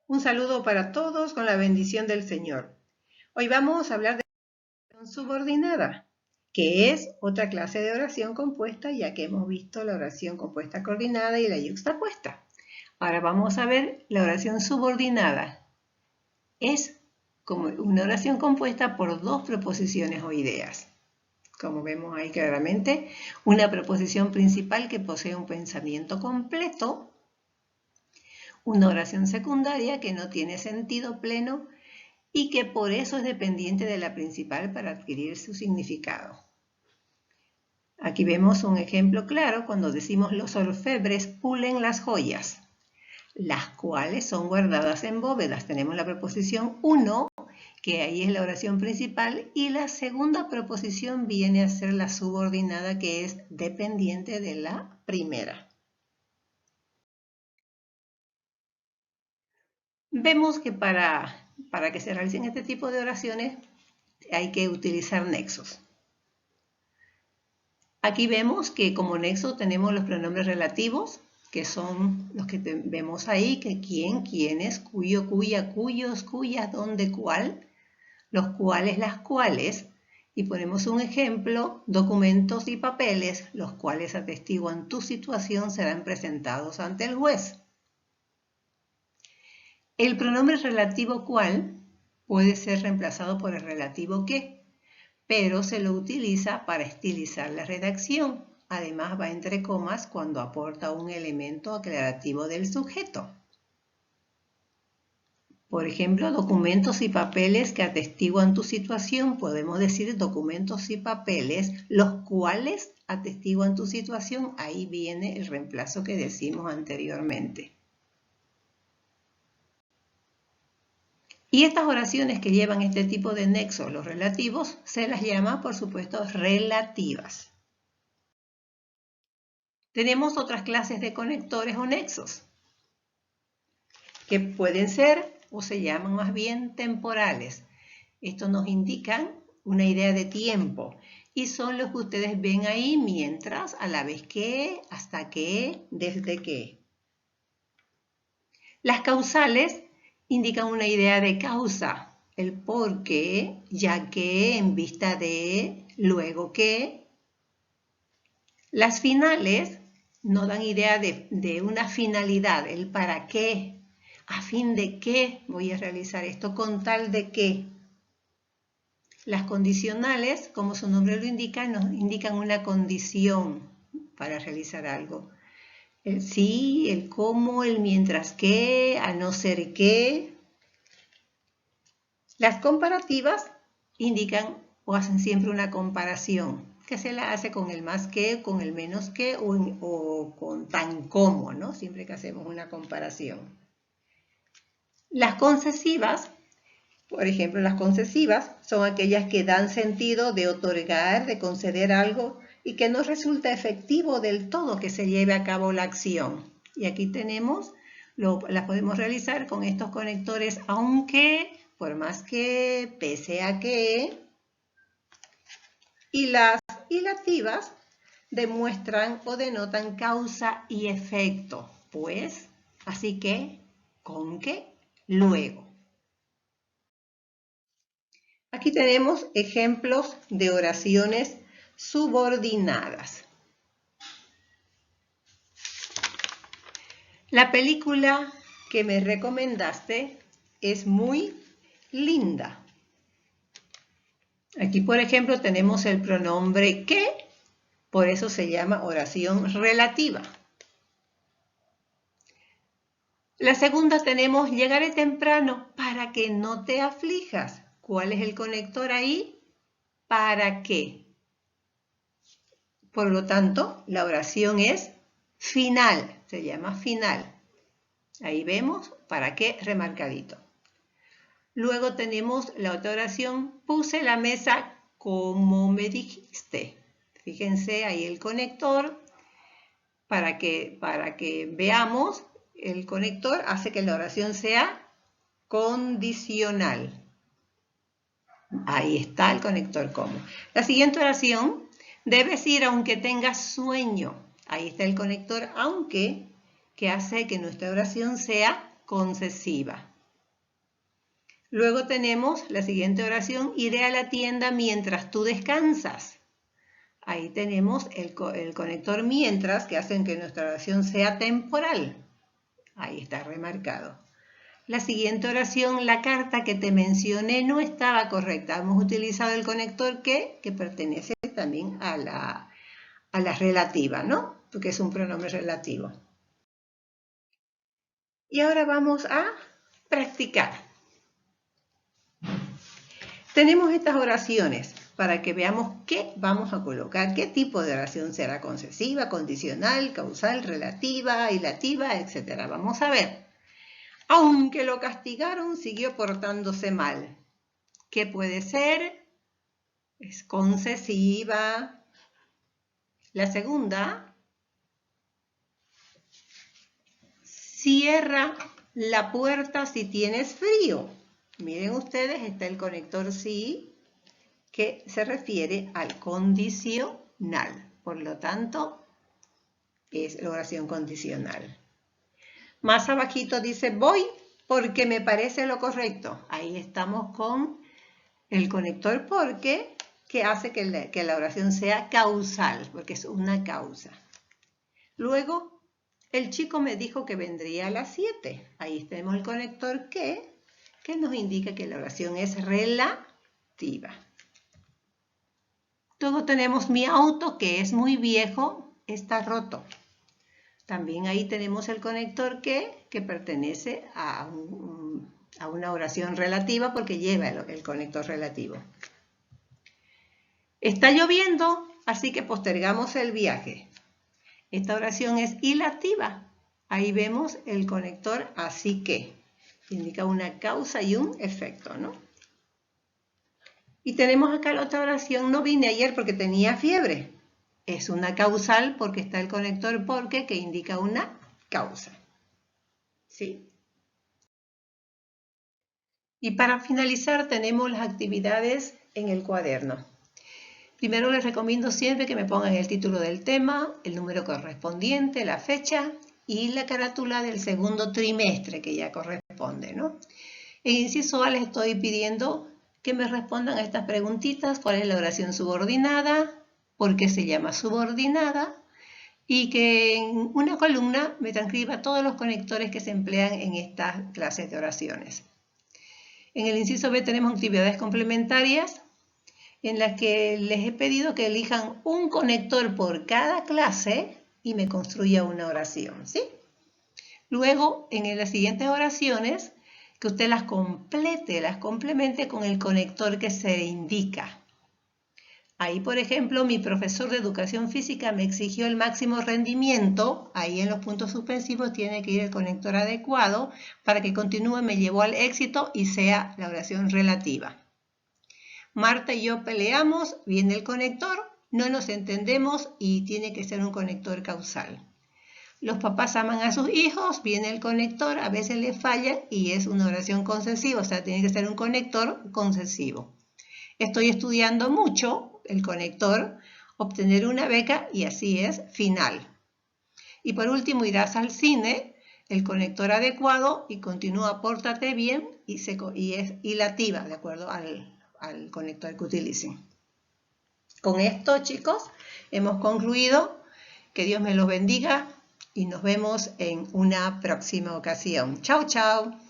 Un saludo para todos con la bendición del Señor. Hoy vamos a hablar de oración subordinada, que es otra clase de oración compuesta, ya que hemos visto la oración compuesta coordinada y la yuxtapuesta. Ahora vamos a ver la oración subordinada. Es como una oración compuesta por dos preposiciones o ideas. Como vemos ahí claramente, una preposición principal que posee un pensamiento completo, una oración secundaria que no tiene sentido pleno y que por eso es dependiente de la principal para adquirir su significado. Aquí vemos un ejemplo claro cuando decimos los orfebres pulen las joyas, las cuales son guardadas en bóvedas. Tenemos la preposición uno, que ahí es la oración principal, y la segunda preposición viene a ser la subordinada, que es dependiente de la primera. Vemos que para que se realicen este tipo de oraciones hay que utilizar nexos. Aquí vemos que como nexo tenemos los pronombres relativos, que son los que vemos ahí, que quién, quiénes, cuyo, cuya, cuyos, cuyas, dónde, cuál, los cuales, las cuales, y ponemos un ejemplo, documentos y papeles, los cuales atestiguan tu situación serán presentados ante el juez. El pronombre relativo cual puede ser reemplazado por el relativo que, pero se lo utiliza para estilizar la redacción. Además va entre comas cuando aporta un elemento aclarativo del sujeto. Por ejemplo, documentos y papeles que atestiguan tu situación. Podemos decir documentos y papeles, los cuales atestiguan tu situación. Ahí viene el reemplazo que decimos anteriormente. Y estas oraciones que llevan este tipo de nexos, los relativos, se las llama, por supuesto, relativas. Tenemos otras clases de conectores o nexos, que pueden ser o se llaman más bien temporales. Estos nos indican una idea de tiempo y son los que ustedes ven ahí mientras, a la vez que, hasta que, desde que. Las causales indican una idea de causa, el por qué, ya que, en vista de, luego que. Las finales nos dan idea de una finalidad, el para qué, a fin de qué voy a realizar esto, con tal de qué. Las condicionales, como su nombre lo indica, nos indican una condición para realizar algo. El sí, el cómo, el mientras que, a no ser que. Las comparativas indican o hacen siempre una comparación, que se la hace con el más que, con el menos que o con tan como, ¿no? Siempre que hacemos una comparación. Las concesivas, por ejemplo, las concesivas son aquellas que dan sentido de otorgar, de conceder algo y que no resulta efectivo del todo que se lleve a cabo la acción. Y aquí tenemos, las podemos realizar con estos conectores aunque, por más que, pese a que. Y las ilativas demuestran o denotan causa y efecto. Pues, así que, con que, luego. Aquí tenemos ejemplos de oraciones subordinadas. La película que me recomendaste es muy linda. Aquí, por ejemplo, tenemos el pronombre que, por eso se llama oración relativa. La segunda tenemos llegaré temprano para que no te aflijas. ¿Cuál es el conector ahí? ¿Para qué? Por lo tanto, la oración es final, se llama final. Ahí vemos para qué remarcadito. Luego tenemos la otra oración, puse la mesa como me dijiste. Fíjense ahí el conector, para que veamos, el conector hace que la oración sea condicional. Ahí está el conector como. La siguiente oración, debes ir aunque tengas sueño. Ahí está el conector aunque, que hace que nuestra oración sea concesiva. Luego tenemos la siguiente oración, iré a la tienda mientras tú descansas. Ahí tenemos el conector mientras, que hacen que nuestra oración sea temporal. Ahí está remarcado. La siguiente oración, la carta que te mencioné no estaba correcta. Hemos utilizado el conector que pertenece también a la relativa, ¿no? Porque es un pronombre relativo. Y ahora vamos a practicar. Tenemos estas oraciones para que veamos qué vamos a colocar, qué tipo de oración será concesiva, condicional, causal, relativa, ilativa, etc. Vamos a ver. Aunque lo castigaron, siguió portándose mal. ¿Qué puede ser? Es concesiva. La segunda, cierra la puerta si tienes frío. Miren ustedes, está el conector sí, que se refiere al condicional. Por lo tanto, es la oración condicional. Más abajito dice, voy porque me parece lo correcto. Ahí estamos con el conector porque, que hace que la oración sea causal, porque es una causa. Luego, el chico me dijo que vendría a las 7. Ahí tenemos el conector que nos indica que la oración es relativa. Luego tenemos mi auto, que es muy viejo, está roto. También ahí tenemos el conector que pertenece a una oración relativa porque lleva el conector relativo. Está lloviendo, así que postergamos el viaje. Esta oración es ilativa. Ahí vemos el conector así que. Indica una causa y un efecto, ¿no? Y tenemos acá la otra oración, no vine ayer porque tenía fiebre. Es una causal porque está el conector porque que indica una causa. ¿Sí? Y para finalizar tenemos las actividades en el cuaderno. Primero les recomiendo siempre que me pongan el título del tema, el número correspondiente, la fecha y la carátula del segundo trimestre que ya corresponde, ¿no? En inciso A les estoy pidiendo que me respondan a estas preguntitas, cuál es la oración subordinada, por qué se llama subordinada, y que en una columna me transcriba todos los conectores que se emplean en estas clases de oraciones. En el inciso B tenemos actividades complementarias en las que les he pedido que elijan un conector por cada clase y me construya una oración, ¿sí? Luego, en las siguientes oraciones, que usted las complete, las complemente con el conector que se indica. Ahí, por ejemplo, mi profesor de educación física me exigió el máximo rendimiento. Ahí en los puntos suspensivos tiene que ir el conector adecuado para que continúe, me llevó al éxito y sea la oración relativa. Marta y yo peleamos, viene el conector, no nos entendemos y tiene que ser un conector causal. Los papás aman a sus hijos, viene el conector, a veces le falla y es una oración concesiva, o sea, tiene que ser un conector concesivo. Estoy estudiando mucho, el conector, obtener una beca y así es, final. Y por último, irás al cine, el conector adecuado y continúa, pórtate bien y es ilativa, de acuerdo al conector que utilicen. Con esto, chicos, hemos concluido. Que Dios me los bendiga y nos vemos en una próxima ocasión. Chao, chao.